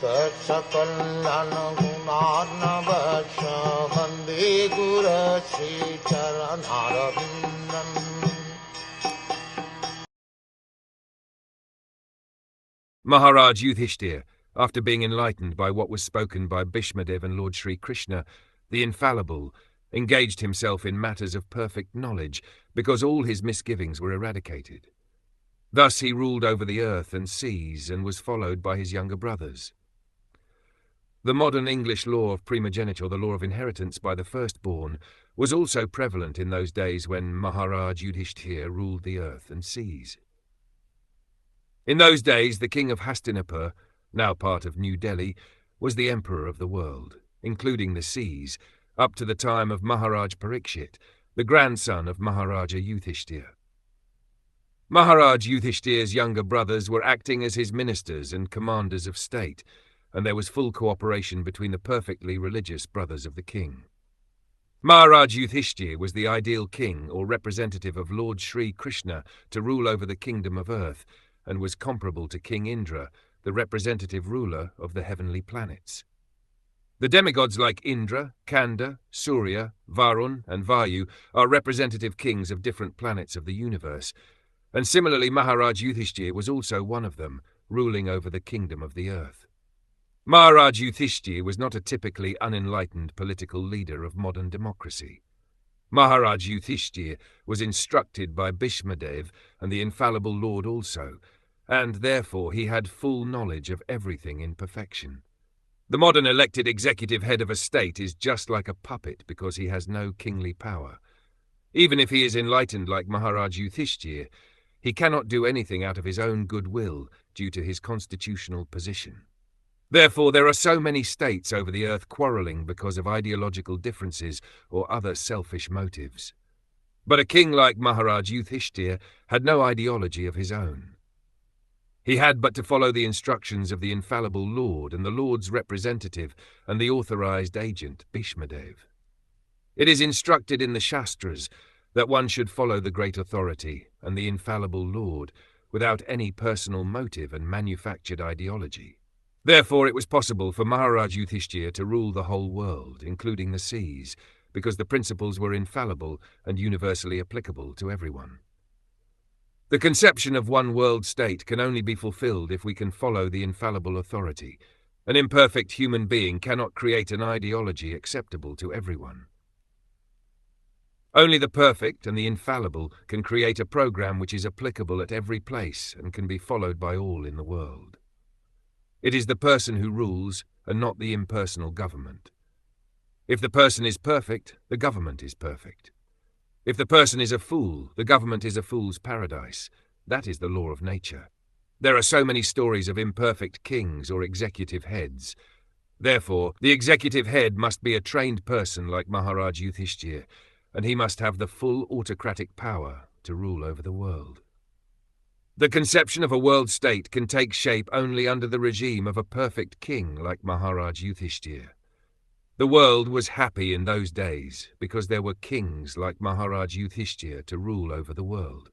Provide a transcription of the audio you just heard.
Sakal Gunarnavasha Vande Guru Sri Charanaravindan. Maharaj Yudhiṣṭhira, after being enlightened by what was spoken by Bhishmadev and Lord Sri Krishna, the infallible, engaged himself in matters of perfect knowledge because all his misgivings were eradicated. Thus he ruled over the earth and seas and was followed by his younger brothers. The modern English law of primogeniture, the law of inheritance by the firstborn, was also prevalent in those days when Maharaj Yudhiṣṭhira ruled the earth and seas. In those days, the king of Hastinapur, now part of New Delhi, was the emperor of the world, including the seas, up to the time of Maharaj Parikshit, the grandson of Maharaja Yudhiṣṭhira. Maharaj Yudhiṣṭhira's younger brothers were acting as his ministers and commanders of state, and there was full cooperation between the perfectly religious brothers of the king. Maharaj Yudhiṣṭhira was the ideal king or representative of Lord Sri Krishna to rule over the kingdom of earth, and was comparable to King Indra, the representative ruler of the heavenly planets. The demigods like Indra, Kanda, Surya, Varun, and Vayu are representative kings of different planets of the universe, and similarly Maharaj Yudhiṣṭhira was also one of them, ruling over the kingdom of the earth. Maharaj Yudhiṣṭhira was not a typically unenlightened political leader of modern democracy. Maharaj Yudhiṣṭhira was instructed by Bhishmadev and the infallible Lord also, and therefore he had full knowledge of everything in perfection. The modern elected executive head of a state is just like a puppet because he has no kingly power. Even if he is enlightened like Maharaj Yudhiṣṭhira, he cannot do anything out of his own goodwill due to his constitutional position. Therefore, there are so many states over the earth quarreling because of ideological differences or other selfish motives. But a king like Maharaj Yudhiṣṭhira had no ideology of his own. He had but to follow the instructions of the infallible Lord and the Lord's representative and the authorized agent, Bhishmadev. It is instructed in the Shastras that one should follow the great authority and the infallible Lord without any personal motive and manufactured ideology. Therefore, it was possible for Maharaj Yudhiṣṭhira to rule the whole world, including the seas, because the principles were infallible and universally applicable to everyone. The conception of one world state can only be fulfilled if we can follow the infallible authority. An imperfect human being cannot create an ideology acceptable to everyone. Only the perfect and the infallible can create a program which is applicable at every place and can be followed by all in the world. It is the person who rules and not the impersonal government. If the person is perfect, the government is perfect. If the person is a fool, the government is a fool's paradise. That is the law of nature. There are so many stories of imperfect kings or executive heads. Therefore, the executive head must be a trained person like Maharaj Yudhiṣṭhira, and he must have the full autocratic power to rule over the world. The conception of a world state can take shape only under the regime of a perfect king like Maharaj Yudhiṣṭhira. The world was happy in those days because there were kings like Maharaj Yudhiṣṭhira to rule over the world.